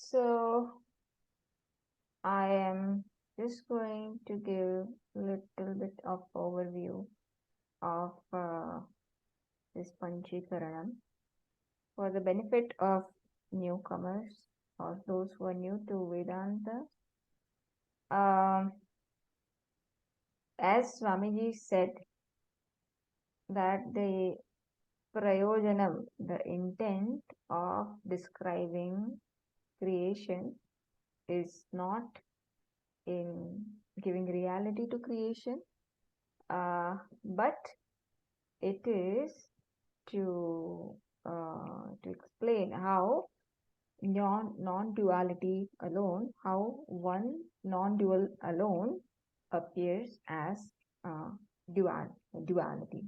So I am just going to give a little bit of overview of this Panchikaranam for the benefit of newcomers or those who are new to Vedanta. As Swamiji said, that the prayojanam, the intent of describing creation, is not in giving reality to creation, but it is to explain how non-duality alone, how one non-dual alone appears as duality.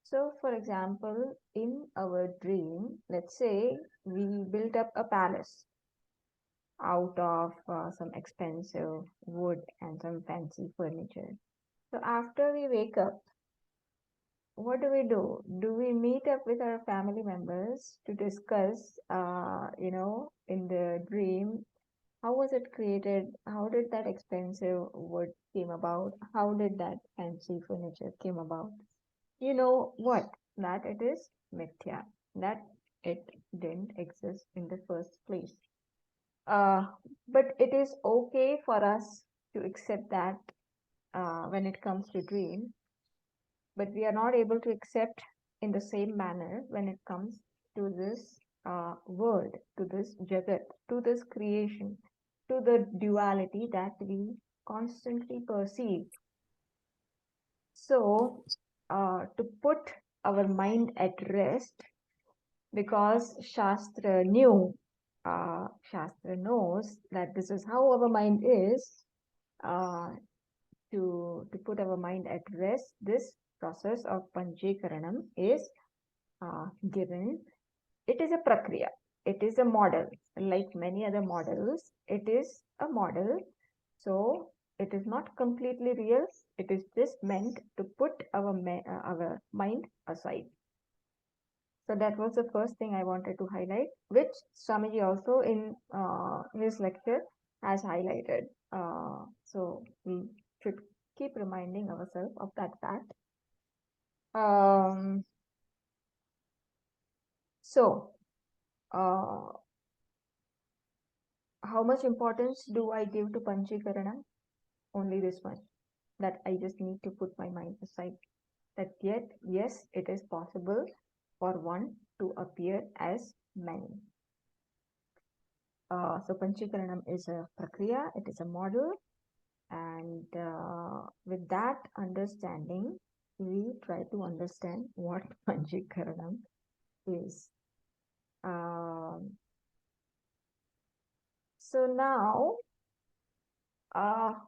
So, for example, in our dream, let's say we built up a palace out of some expensive wood and some fancy furniture. So after we wake up, what do? Do we meet up with our family members to discuss, in the dream, how was it created? How did that expensive wood came about? How did that fancy furniture came about? You know what? That it is mithya. That it didn't exist in the first place. But it is okay for us to accept that when it comes to dream, but we are not able to accept in the same manner when it comes to this world, to this jagat, to this creation, to the duality that we constantly perceive. So, to put our mind at rest, because Shastra knows that this is how our mind is, to put our mind at rest, this process of Panchikaranam is given. It is a prakriya. It is a model. Like many other models, it is a model. So it is not completely real. It is just meant to put our mind aside. So that was the first thing I wanted to highlight, which Swamiji also in his lecture has highlighted. So we should keep reminding ourselves of that fact. So, how much importance do I give to Panchikaranam? Only this much, that I just need to put my mind aside. That yet, yes, it is possible for one to appear as many. So Panchikaranam is a prakriya, it is a model, and with that understanding, we try to understand what Panchikaranam is. So now,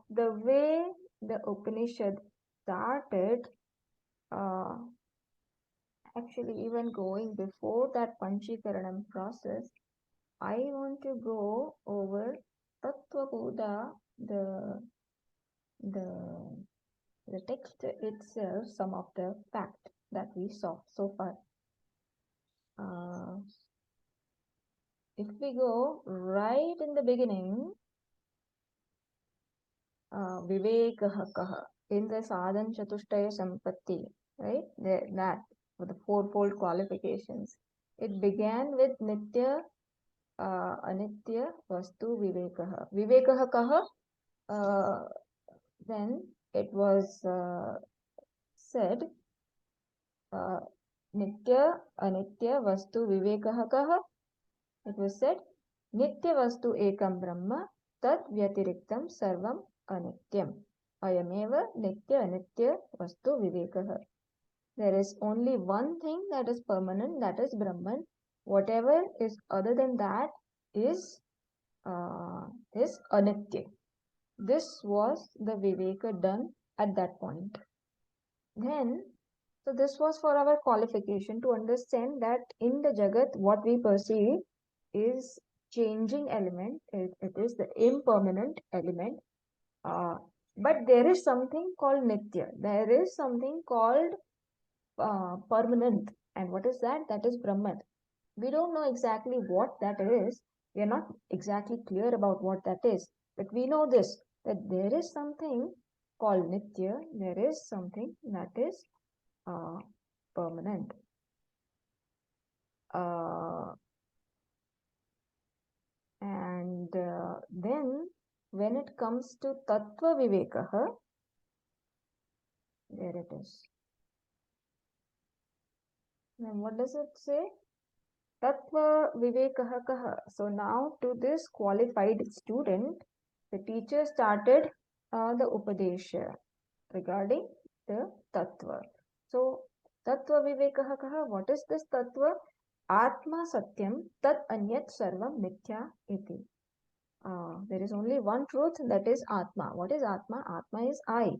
the way the Upanishad started, actually even going before that Panchikaranam process, I want to go over Tattva Buddha, the text itself, some of the fact that we saw so far. If we go right in the beginning, Vivekaha Kaha, in the Sadhan Chatushtaya Sampatti, right? That for the fourfold qualifications. It began with Nitya, Anitya, Vastu, Vivekaha. Vivekaha Kaha, then it was said, Nitya, Anitya, Vastu, Vivekaha Kaha. It was said, Nitya Vastu Ekam Brahma, Tat Vyatiriktam Sarvam Anityam. Ayameva Nitya Anitya Vastu Vivekaha. There is only one thing that is permanent, that is Brahman. Whatever is other than that is Anitya. This was the Viveka done at that point. Then, so this was for our qualification to understand that in the Jagat, what we perceive is changing element. It is the impermanent element. But there is something called Nitya. There is something called permanent. And what is that? That is Brahman. We don't know exactly what that is. We are not exactly clear about what that is, but we know this, that there is something called Nitya, there is something that is permanent. And then when it comes to Tattva Vivekaha, there it is. Then what does it say? Tattva Vivekaha Kaha. So now to this qualified student, the teacher started the Upadesha regarding the Tattva. So Tattva Vivekaha Kaha, what is this Tattva? Atma Satyam Tat Anyat Sarvam Mithya Iti. There is only one truth, that is Atma. What is Atma? Atma is I.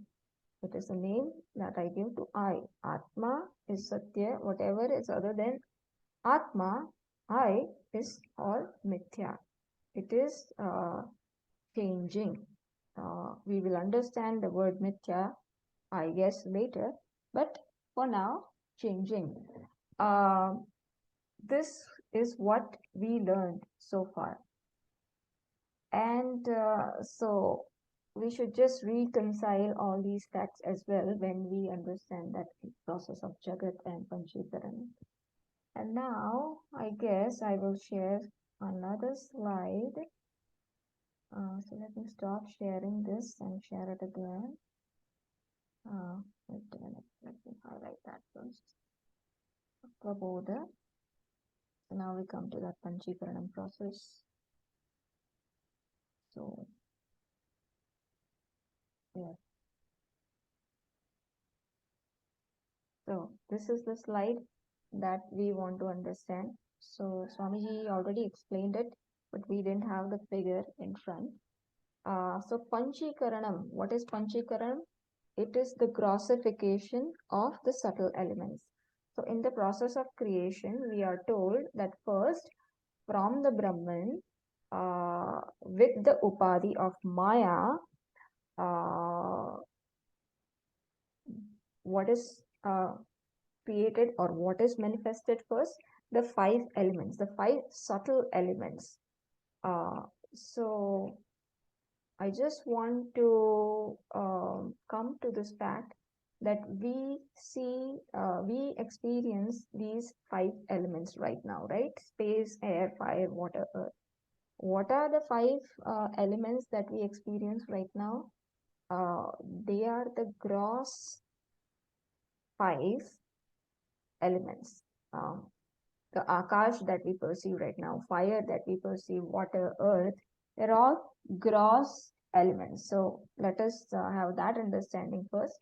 It is the name that I give to I. Atma is Satya. Whatever is other than Atma, I, is all Mithya. It is changing. We will understand the word Mithya, I guess, later. But for now, changing. This is what we learned so far. And so we should just reconcile all these facts as well when we understand that process of Jagat and Panchikaranam. And now I guess I will share another slide. So let me stop sharing this and share it again. Wait a minute, let me highlight that first. Prabodha. So now we come to that Panchikaranam process. So, yeah. So this is the slide that we want to understand. So Swamiji already explained it, but we didn't have the figure in front. So Panchikaranam, what is Panchikaranam? It is the grossification of the subtle elements. So in the process of creation, we are told that first from the Brahman, with the Upadhi of Maya, what is created or what is manifested first? The five elements, the five subtle elements. So I just want to come to this fact that we see, we experience these five elements right now, right? Space, air, fire, water, earth. What are the five elements that we experience right now? They are the gross five elements. The akash that we perceive right now, fire that we perceive, water, earth, they're all gross elements. So let us have that understanding first.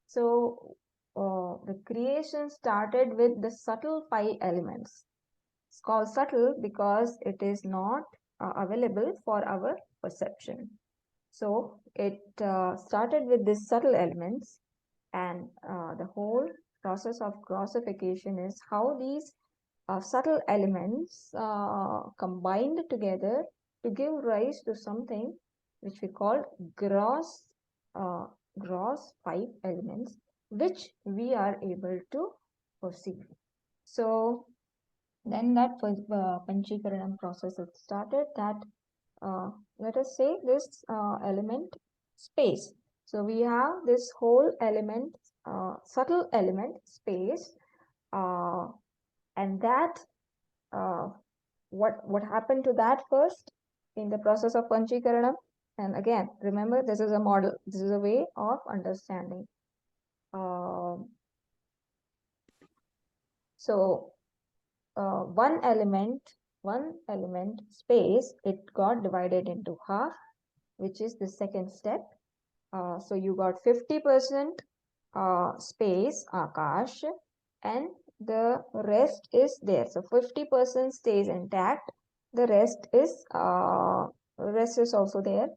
So the creation started with the subtle five elements. It's called subtle because it is not available for our perception. So it started with these subtle elements, and the whole process of grossification is how these subtle elements combined together to give rise to something which we call gross, gross five elements, which we are able to perceive. So then that Panchikaranam process it started, that let us say this element space. So we have this whole element, subtle element space, and that what happened to that first in the process of Panchikaranam. And again, remember, this is a model, this is a way of understanding. So one element space, it got divided into half, which is the second step. So you got 50% space, Akash, and the rest is there. So 50% stays intact. The rest is also there.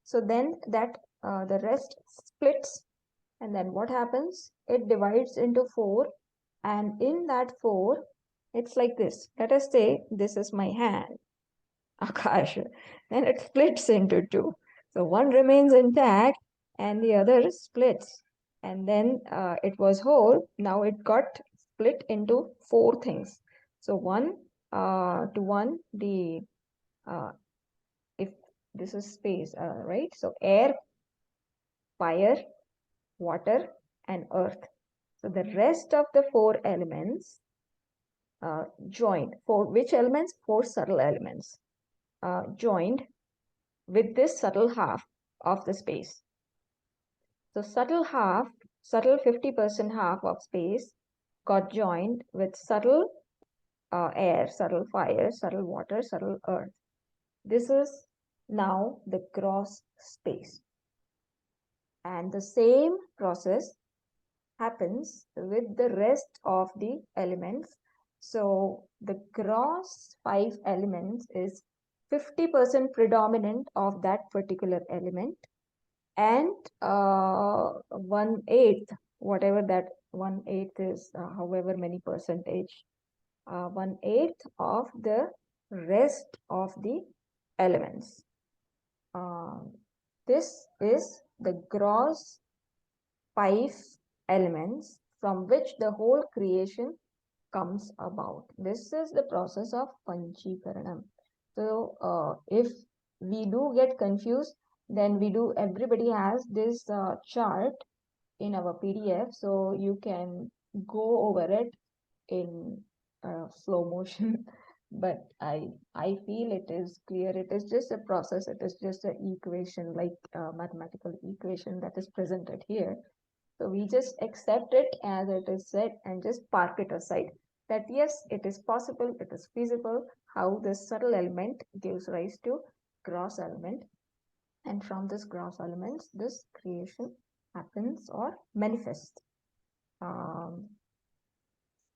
So then that the rest splits, and then what happens? It divides into four, and in that four, it's like this. Let us say this is my hand, Akash, and it splits into two. So one remains intact and the other splits. And then it was whole. Now it got split into four things. So one to one, the if this is space, right? So air, fire, water, and earth. So the rest of the four elements joined. For which elements? Four subtle elements joined with this subtle half of the space. So subtle 50% half of space got joined with subtle air, subtle fire, subtle water, subtle earth. This is now the gross space. And the same process happens with the rest of the elements. So the gross 5 elements is 50% predominant of that particular element, and 1/8, whatever that 1/8 is, however many percentage, 1/8 of the rest of the elements. This is the gross 5 elements from which the whole creation comes about. This is the process of Panchikaranam. So if we do get confused, then everybody has this chart in our PDF, so you can go over it in slow motion. But I feel it is clear. It is just a process. It is just an equation, like a mathematical equation that is presented here. So we just accept it as it is said and just park it aside. That yes, it is possible, it is feasible how this subtle element gives rise to gross element. And from this gross elements, this creation happens or manifests. Um,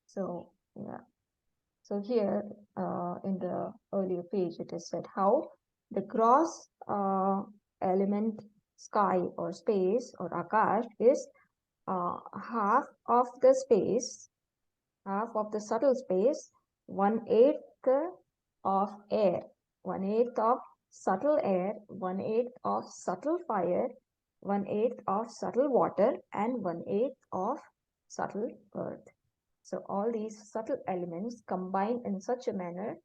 so yeah. So here in the earlier page, it is said how the gross element sky or space or akash is half of the space, half of the subtle space, 1/8 of air, 1/8 of subtle air, 1/8 of subtle fire, 1/8 of subtle water, and 1/8 of subtle earth. So all these subtle elements combine in such a manner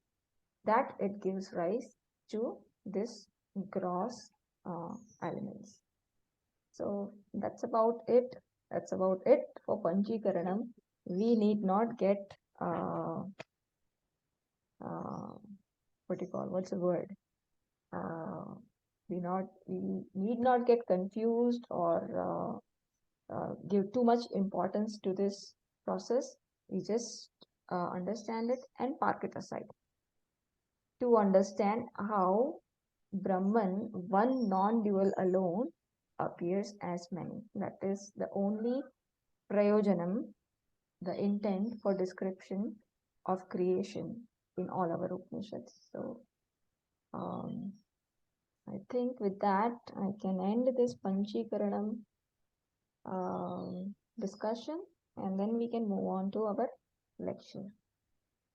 that it gives rise to this gross elements. So that's about it. That's about it for Panchikaranam. We need not get what do you call? What's the word? We need not get confused or give too much importance to this process. We just understand it and park it aside to understand how Brahman, one non-dual alone, appears as many. That is the only prayojanam, the intent for description of creation in all our Upanishads. So I think with that I can end this Panchikaranam discussion, and then we can move on to our lecture.